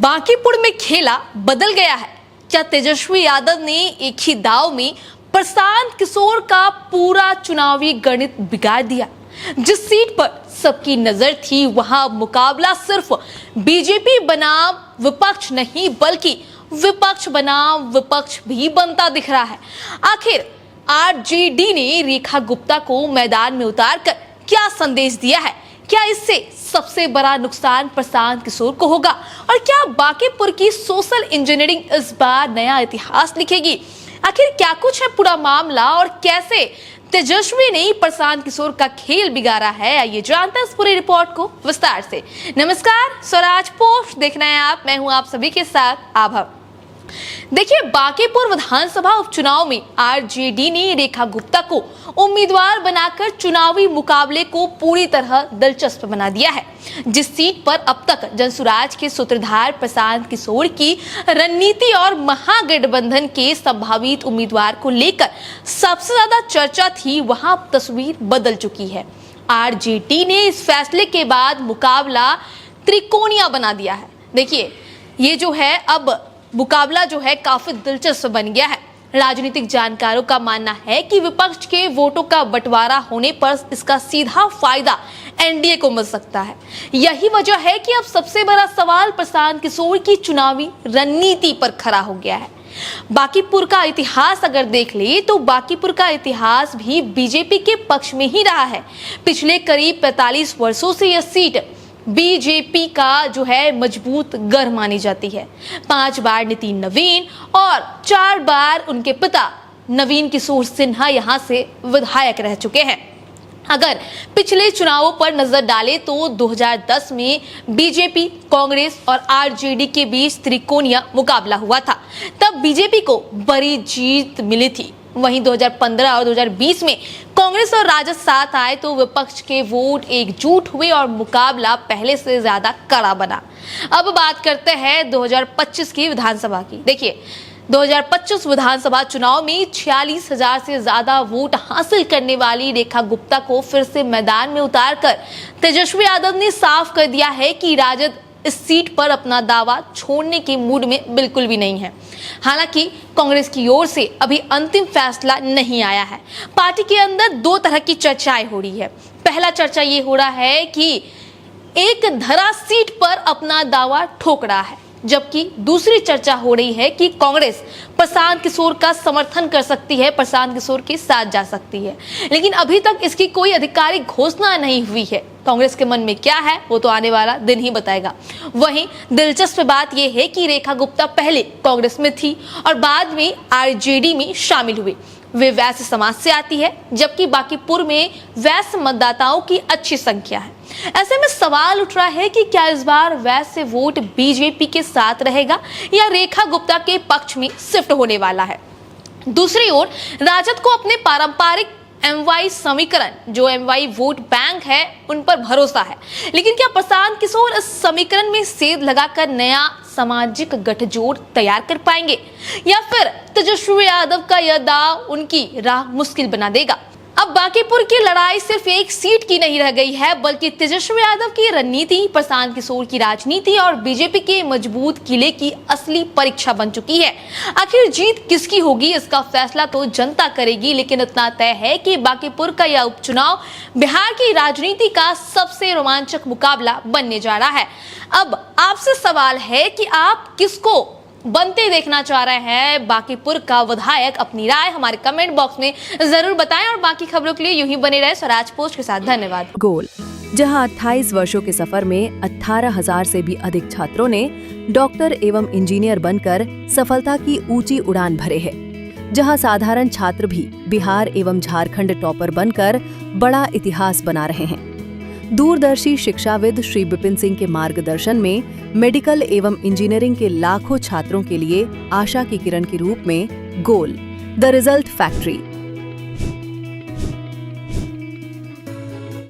बांकीपुर में खेला बदल गया है। क्या तेजस्वी यादव ने एक ही दाव में प्रशांत किशोर का पूरा चुनावी गणित बिगाड़ दिया? जिस सीट पर सबकी नजर थी वहां मुकाबला सिर्फ बीजेपी बनाम विपक्ष नहीं बल्कि विपक्ष बनाम विपक्ष भी बनता दिख रहा है। आखिर आरजेडी ने रेखा गुप्ता को मैदान में उतारकर क्या संदेश दिया है? क्या इससे सबसे बड़ा नुकसान प्रशांत किशोर को होगा? और क्या बांकीपुर की सोशल इंजीनियरिंग इस बार नया इतिहास लिखेगी? आखिर क्या कुछ है पूरा मामला और कैसे तेजस्वी ने प्रशांत किशोर का खेल बिगाड़ा है? आइए जानते हैं इस पूरी रिपोर्ट को विस्तार से। नमस्कार, स्वराज पोस्ट देख रहे हैं आप, मैं हूं आप सभी के साथ आभा। देखिए, बांकीपुर विधानसभा उपचुनाव में आरजेडी ने रेखा गुप्ता को उम्मीदवार बनाकर चुनावी मुकाबले को पूरी तरह दिलचस्प बना दिया है। जिस सीट पर अब तक जनसुराज के सूत्रधार प्रशांत किशोर की रणनीति और महागठबंधन के संभावित उम्मीदवार को लेकर सबसे ज्यादा चर्चा थी, वहां तस्वीर बदल चुकी है। आरजेडी ने इस फैसले के बाद मुकाबला त्रिकोणीय बना दिया है। देखिए, ये जो है अब मुकाबला जो है काफी दिलचस्प बन गया है। राजनीतिक जानकारों का मानना है कि विपक्ष के वोटों का बंटवारा होने पर इसका सीधा फायदा एनडीए को मिल सकता है। यही वजह है कि अब सबसे बड़ा सवाल प्रशांत किशोर की चुनावी रणनीति पर खड़ा हो गया है। बांकीपुर का इतिहास अगर देख ले तो बांकीपुर का इतिहास भी बीजेपी के पक्ष में ही रहा है। पिछले करीब 45 वर्षों से यह सीट बीजेपी का जो है मजबूत गढ़ मानी जाती है। 5 बार नितिन नवीन और 4 बार उनके पिता नवीन किशोर सिन्हा यहां से विधायक रह चुके हैं। अगर पिछले चुनावों पर नजर डालें तो 2010 में बीजेपी, कांग्रेस और आरजेडी के बीच त्रिकोणीय मुकाबला हुआ था। तब बीजेपी को बड़ी जीत मिली थी। वहीं 2015 और 2020 में कांग्रेस और राजद साथ आए तो विपक्ष के वोट एकजुट हुए और मुकाबला पहले से ज्यादा कड़ा बना। अब बात करते हैं 2025 की विधानसभा की। देखिए, 2025 विधानसभा चुनाव में 46,000 से ज्यादा वोट हासिल करने वाली रेखा गुप्ता को फिर से मैदान में उतारकर तेजस्वी यादव ने साफ कर दिया है कि राजद इस सीट पर अपना दावा छोड़ने के मूड में बिल्कुल भी नहीं है। हालांकि कांग्रेस की ओर से अभी अंतिम फैसला नहीं आया है। पार्टी के अंदर 2 तरह की चर्चाएं हो रही है। पहला चर्चा ये हो रहा है कि एक धरा सीट पर अपना दावा ठोक रहा है, जबकि दूसरी चर्चा हो रही है कि कांग्रेस प्रशांत किशोर का समर्थन कर सकती है, प्रशांत किशोर के साथ जा सकती है। लेकिन अभी तक इसकी कोई आधिकारिक घोषणा नहीं हुई है। कांग्रेस के मन में क्या है वो तो आने वाला दिन ही बताएगा। वहीं दिलचस्प बात यह है कि रेखा गुप्ता पहले कांग्रेस में थी और बाद में आरजेडी में शामिल हुई। वे वैश्य समाज से आती है, जबकि बांकीपुर में वैश्य मतदाताओं की अच्छी संख्या है। ऐसे में सवाल उठ रहा है कि क्या इस बार वैश्य वोट बीजेपी के साथ रहेगा या रेखा गुप्ता के पक्ष में शिफ्ट होने वाला है। दूसरी ओर राजद को अपने पारंपरिक एमवाई समीकरण, जो एमवाई वोट बैंक है, उन पर भरोसा है। लेकिन क्या प्रशांत किशोर इस समीकरण में सेंध लगाकर नया सामाजिक गठजोड़ तैयार कर पाएंगे या फिर तेजस्वी यादव का यह दाव उनकी राह मुश्किल बना देगा? अब बांकीपुर की लड़ाई सिर्फ एक सीट की नहीं रह गई है, बल्कि तेजस्वी यादव की रणनीति, प्रशांत किशोर की राजनीति और बीजेपी के मजबूत किले की असली परीक्षा बन चुकी है। आखिर जीत किसकी होगी इसका फैसला तो जनता करेगी, लेकिन इतना तय है कि बांकीपुर का यह उपचुनाव बिहार की राजनीति का सबसे रोमांचक मुकाबला बनने जा रहा है। अब आपसे सवाल है कि आप किसको बनते देखना चाह रहे हैं बांकीपुर का विधायक? अपनी राय हमारे कमेंट बॉक्स में जरूर बताएं और बाकी खबरों के लिए यूं ही बने रहे स्वराज पोस्ट के साथ। धन्यवाद। गोल, जहां 28 वर्षों के सफर में 18,000 से भी अधिक छात्रों ने डॉक्टर एवं इंजीनियर बनकर सफलता की ऊंची उड़ान भरे हैं, जहां साधारण छात्र भी बिहार एवं झारखंड टॉपर बनकर बड़ा इतिहास बना रहे हैं। दूरदर्शी शिक्षाविद श्री विपिन सिंह के मार्गदर्शन में मेडिकल एवं इंजीनियरिंग के लाखों छात्रों के लिए आशा की किरण के रूप में गोल, द रिजल्ट फैक्ट्री